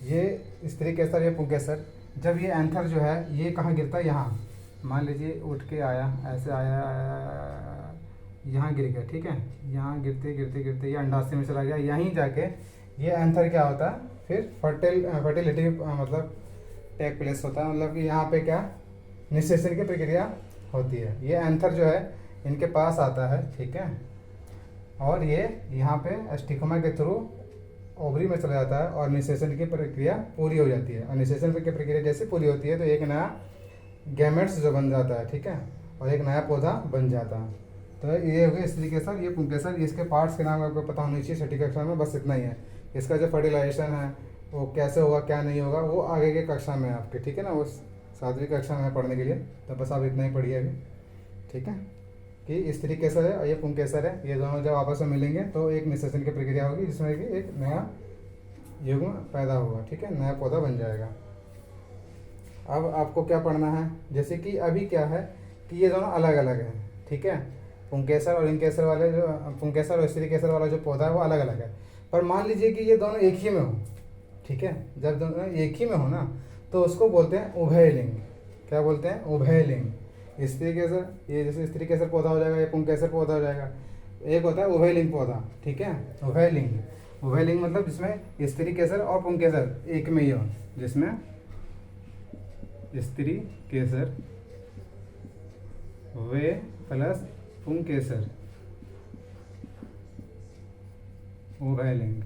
ये स्त्री केसर, ये पुंकेसर। जब ये एंथर जो है ये कहाँ गिरता है, यहाँ मान लीजिए उठ के आया, ऐसे आया, यहाँ गिर गया, ठीक है। यहाँ गिरते गिरते गिरते ये अंडाशय में चला गया, यहीं जाके ये एंथर क्या होता है, फिर फर्टिलिटी मतलब टेक प्लेस होता है, मतलब कि यहाँ पे क्या निषेचन की प्रक्रिया होती है। ये एंथर जो है इनके पास आता है, ठीक है। और ये यहाँ पे स्टिग्मा के थ्रू ओवरी में चला जाता है और निषेचन की प्रक्रिया पूरी हो जाती है। और निषेचन की प्रक्रिया जैसे पूरी होती है तो एक नया गैमेट्स जो बन जाता है, ठीक है, और एक नया पौधा बन जाता है। तो ये हो गया स्त्री केसर, ये पुंकेसर। इसके पार्ट्स के नाम आपको पता होनी चाहिए छठी कक्षा में, बस इतना ही है। इसका जो फर्टिलाइजेशन है वो कैसे होगा क्या नहीं होगा वो आगे के कक्षा में आपके, ठीक है ना, वो 7वीं कक्षा में पढ़ने के लिए, तो बस आप इतना ही पढ़िए अभी, ठीक है। कि स्त्री केसर है और ये पुंकेसर है, ये दोनों जब आपस में मिलेंगे तो एक निषेचन की प्रक्रिया होगी जिसमें कि एक नया युग्म पैदा होगा, ठीक है, नया पौधा बन जाएगा। अब आपको क्या पढ़ना है, जैसे कि अभी क्या है कि ये दोनों अलग अलग हैं, ठीक है। पुंकेसर और इनकेसर वाले जो पुंकेसर और स्त्री केसर वाला जो पौधा है वो अलग अलग है। पर मान लीजिए कि ये दोनों एक ही में हो, ठीक है। जब दोनों एक ही में हो ना तो उसको बोलते हैं उभयलिंग। क्या बोलते हैं, उभयलिंग। स्त्री केसर, ये जैसे स्त्री केसर पौधा हो जाएगा, ये पुंकेसर पौधा हो जाएगा। एक होता है उभयलिंग पौधा, ठीक है, उभयलिंग। उभयलिंग मतलब जिसमें स्त्री केसर और पुंकेसर एक में ही हो, जिसमें स्त्री केसर वे प्लस पुंकेसर, उभयलिंग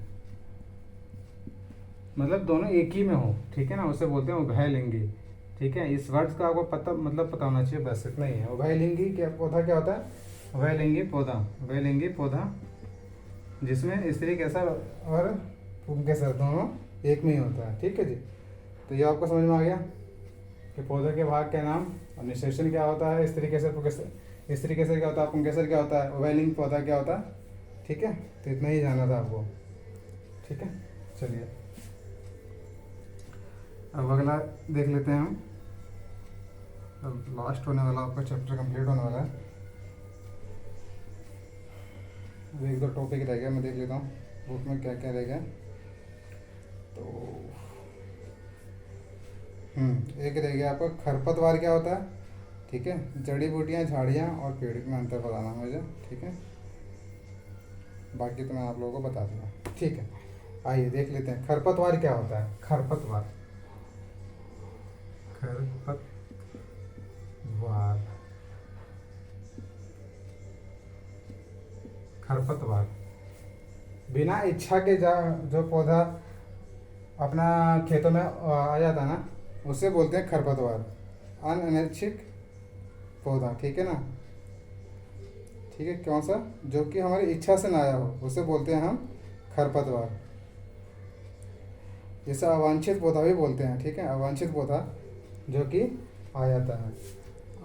मतलब दोनों एक ही में हो, ठीक है ना, उसे बोलते हैं उभयलिंगी, ठीक है। इस वर्ड का आपको पता मतलब पता होना चाहिए, बस इतना ही है। उभयलिंगी क्या पौधा क्या होता है, उभयलिंगी पौधा, उभयलिंगी पौधा जिसमें स्त्री केसर और पुंकेसर दोनों एक में ही होता है, ठीक है जी। तो ये आपको समझ में आ गया कि पौधे के भाग के नाम और निषेचन क्या होता है, स्त्री केसर पुंकेसर, स्त्री केसर क्या होता है, पुंकेसर क्या होता है, उभयलिंग पौधा क्या होता है, ठीक है। तो इतना ही जाना था आपको, ठीक है। चलिए अब अगला देख लेते हैं हम। अब लास्ट होने वाला आपका चैप्टर कंप्लीट होने वाला है। अब 1-2 टॉपिक रह गया, मैं देख लेता हूँ बुक में क्या क्या रह गया। तो एक रह गया आपका खरपतवार क्या होता है, ठीक है। जड़ी बूटियाँ, झाड़ियाँ और पेड़ में अंतर बताना मुझे, ठीक है। बाकी तो मैं आप लोगों को बता दूंगा, ठीक है। आइए देख लेते हैं खरपतवार क्या होता है। खरपतवार, खरपतवार खरपतवार बिना इच्छा के जो पौधा अपना खेतों में आ जाता है ना, उसे बोलते हैं खरपतवार, अनैच्छिक पौधा, ठीक है ना। ठीक है, कौन सा, जो कि हमारी इच्छा से ना आया हो उसे बोलते हैं हम खरपतवार। जैसे अवांछित पौधा भी बोलते हैं, ठीक है, अवांछित पौधा जो कि आ जाता है,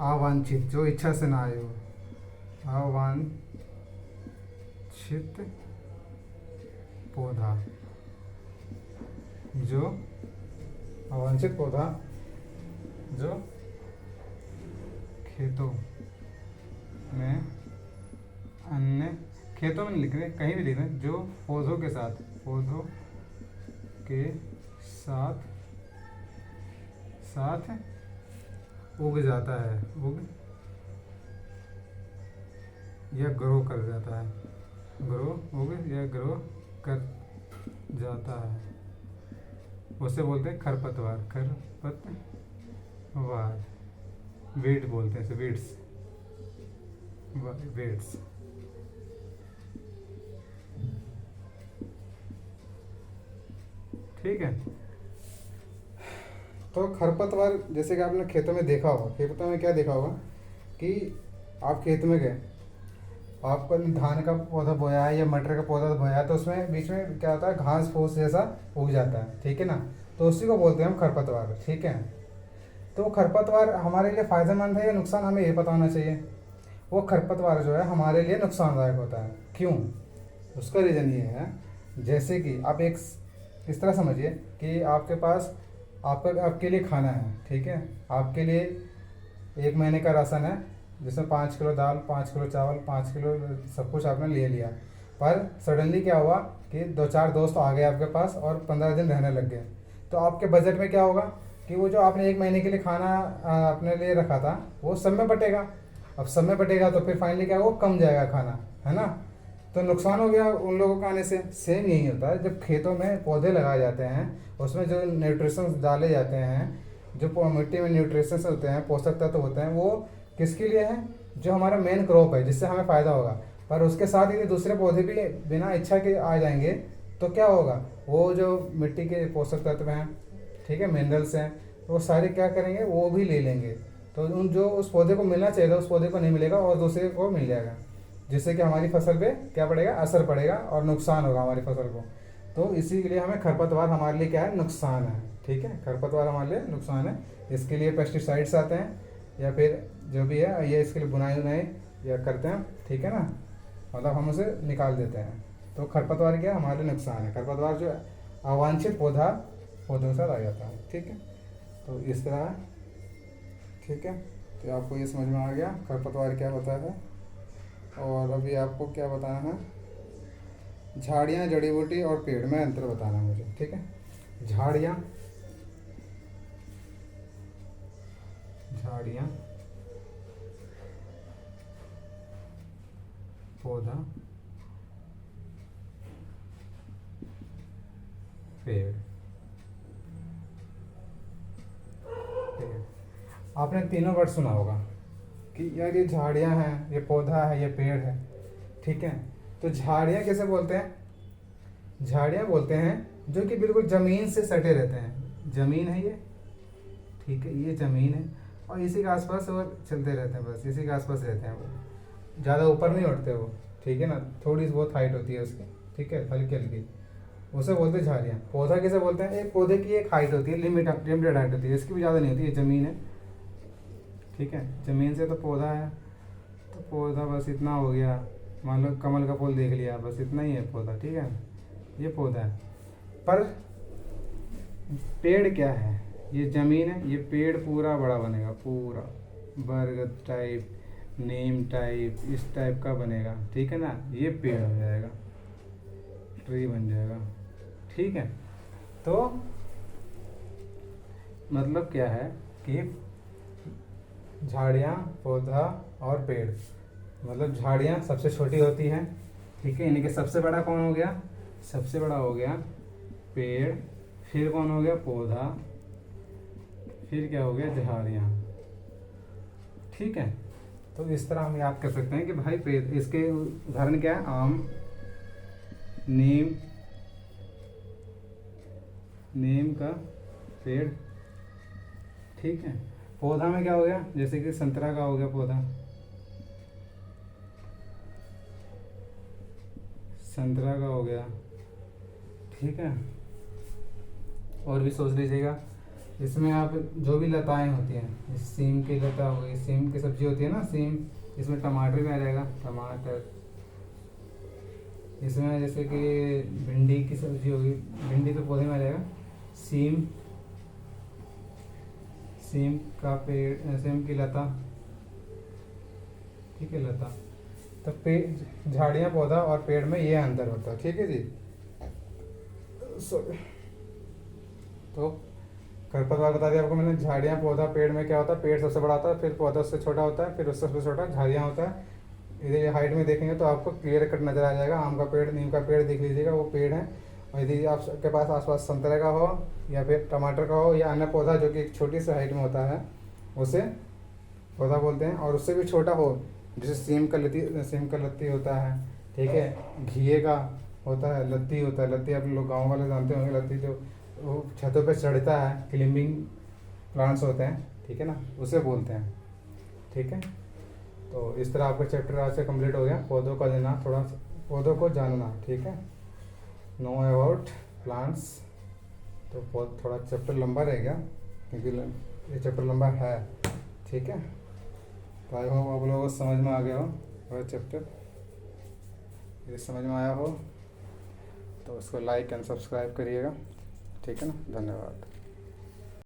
अवांछित जो इच्छा से ना आए हो, अवांछित पौधा, जो अवांछित पौधा जो खेतों में अन्य, खेतों में नहीं लिख रहे, कहीं भी लिख रहे, जो पौधों के साथ उग जाता है, उग या ग्रो कर जाता है, उग या ग्रो कर जाता है, उसे बोलते हैं खरपतवार। खरपतवार, वीड बोलते हैं इसे, वीड्स। ठीक है, तो खरपतवार जैसे कि आपने खेतों में देखा होगा, खेतों में क्या देखा होगा कि आप खेत में गए, आपको धान का पौधा बोया है या मटर का पौधा बोया है, तो उसमें बीच में क्या होता है, घास फूस जैसा उग जाता है, ठीक है ना। तो उसी को बोलते हैं हम खरपतवार, ठीक है। तो खरपतवार हमारे लिए फ़ायदेमंद है या नुकसान, हमें ये पता होना चाहिए। वो खरपतवार जो है हमारे लिए नुकसानदायक होता है, क्यों, उसका रीज़न ये है, जैसे कि आप एक इस तरह समझिए कि आपके पास आपके लिए खाना है, ठीक है, आपके लिए 1 महीने का राशन है, जिसमें 5 किलो दाल, 5 किलो चावल, 5 किलो सब कुछ आपने ले लिया। पर सडनली क्या हुआ कि 2-4 दोस्त आ गए आपके पास और 15 दिन रहने लग गए, तो आपके बजट में क्या होगा कि वो जो आपने 1 महीने के लिए खाना अपने लिए रखा था वो सब में बटेगा। अब सब में बटेगा तो फिर फाइनली क्या, वो कम जाएगा खाना, है ना। तो नुकसान हो गया उन लोगों का आने से। सेम यही होता है जब खेतों में पौधे लगाए जाते हैं, उसमें जो न्यूट्रिशंस डाले जाते हैं, जो मिट्टी में न्यूट्रिशंस होते हैं, पोषक तत्व होते हैं, वो किसके लिए है, जो हमारा मेन क्रॉप है, जिससे हमें फ़ायदा होगा। पर उसके साथ यदि दूसरे पौधे भी बिना इच्छा के आ जाएंगे तो क्या होगा, वो जो मिट्टी के पोषक तत्व हैं, ठीक है, मिनरल्स हैं, तो वो सारे क्या करेंगे, वो भी ले लेंगे। तो उन जो उस पौधे को मिलना चाहिए था उस पौधे को नहीं मिलेगा और दूसरे को मिल जाएगा, जिससे कि हमारी फसल पे क्या पड़ेगा, असर पड़ेगा और नुकसान होगा हमारी फसल को। तो इसी के लिए हमें खरपतवार हमारे लिए क्या है, नुकसान है, ठीक है, खरपतवार हमारे लिए नुकसान है। इसके लिए पेस्टिसाइड्स आते हैं या फिर जो भी है ये इसके लिए बुनाई या करते हैं, ठीक है ना, मतलब हम उसे निकाल देते हैं। तो खरपतवार क्या हमारे लिए नुकसान है, खरपतवार जो अवांछित पौधों के साथ आ जाता है, ठीक है। तो इस तरह है, ठीक है। तो आपको ये समझ में आ गया खरपतवार क्या होता है। और अभी आपको क्या बताना है, झाड़ियाँ, जड़ी बूटी और पेड़ में अंतर बताना है मुझे, ठीक है। झाड़ियाँ, पौधा, पेड़। आपने तीनों वर्ड सुना होगा कि यार ये झाड़ियाँ हैं, ये पौधा है, ये पेड़ है, ठीक है। तो झाड़ियाँ कैसे बोलते हैं, झाड़ियाँ बोलते हैं जो कि बिल्कुल ज़मीन से सटे रहते हैं। ज़मीन है ये, ठीक है, ये ज़मीन है और इसी के आसपास और चलते रहते हैं, बस इसी के आसपास रहते हैं, वो ज़्यादा ऊपर नहीं उठते वो, ठीक है ना, थोड़ी बहुत हाइट होती है उसकी, ठीक है, हल्की हल्की, उसे बोलते हैं झाड़ियाँ। पौधा कैसे बोलते हैं, एक पौधे की एक हाइट होती है, लिमिटेड हाइट होती है, इसकी भी ज़्यादा नहीं होती, ये ज़मीन है, ठीक है, ज़मीन से तो पौधा है, तो पौधा बस इतना हो गया, मान लो कमल का फूल देख लिया, बस इतना ही है पौधा, ठीक है, ये पौधा है। पर पेड़ क्या है, ये ज़मीन है, ये पेड़ पूरा बड़ा बनेगा, पूरा बरगद टाइप, नीम टाइप, इस टाइप का बनेगा, ठीक है ना, ये पेड़ हो जाएगा, ट्री बन जाएगा, ठीक है। तो मतलब क्या है कि झाड़ियाँ, पौधा और पेड़, मतलब झाड़ियाँ सबसे छोटी होती हैं, ठीक है, यानी कि सबसे बड़ा कौन हो गया, सबसे बड़ा हो गया पेड़, फिर कौन हो गया पौधा, फिर क्या हो गया झाड़ियाँ। ठीक है, तो इस तरह हम याद कर सकते हैं कि भाई पेड़, इसके उदाहरण क्या है, आम, नीम, नीम का पेड़। ठीक है, पौधा में क्या हो गया, जैसे कि संतरा का हो गया पौधा, संतरा का हो गया। ठीक है, और भी सोच लीजिएगा, इसमें आप जो भी लताएं होती हैं, सीम की लता हो गई, सीम की सब्जी होती है ना सीम, इसमें टमाटर भी आ जाएगा, टमाटर। इसमें जैसे कि भिंडी की सब्जी होगी, भिंडी के पौधे में आ जाएगा सीम, सीम का पेड़, सीम की लता। ठीक है, लता। तो पेड़, झाड़ियाँ, पौधा और पेड़ में ये अंतर होता है। ठीक है जी, सॉरी। तो खरपतवार बता दिया आपको मैंने। झाड़ियाँ, पौधा, पेड़ में क्या होता है, पेड़ सबसे बड़ा होता है, फिर पौधा उससे छोटा होता है, फिर उससे सबसे छोटा झाड़ियाँ होता है। यदि हाइट में देखेंगे तो आपको क्लियर कट नज़र आ जाएगा। आम का पेड़, नीम का पेड़ देख लीजिएगा, वो पेड़ है। और यदि आपके पास आसपास संतरे का हो या फिर टमाटर का हो या अन्य पौधा जो कि एक छोटी सी हाइट में होता है, उसे पौधा बोलते हैं। और उससे भी छोटा हो, जैसे सीम का लत्ती होता है। ठीक है, घिए का होता है, लत्ती होता है। लत्ती आप लोग गाँव वाले जानते होंगे, लत्ती जो वो छतों पे चढ़ता है, क्लिम्बिंग प्लांट्स होते हैं। ठीक है ना, उसे बोलते हैं। ठीक है, तो इस तरह आपका चैप्टर आज से कंप्लीट हो गया, पौधों का लेना, थोड़ा पौधों को जानना। ठीक है, नो अबाउट प्लांट्स। तो थोड़ा चैप्टर लंबा रह गया क्योंकि ये चैप्टर लंबा है। ठीक है, तो आई होप आप लोगों को समझ में आ गया हो वह चैप्टर। यदि समझ में आया हो तो उसको लाइक एंड सब्सक्राइब करिएगा। ठीक है ना, धन्यवाद।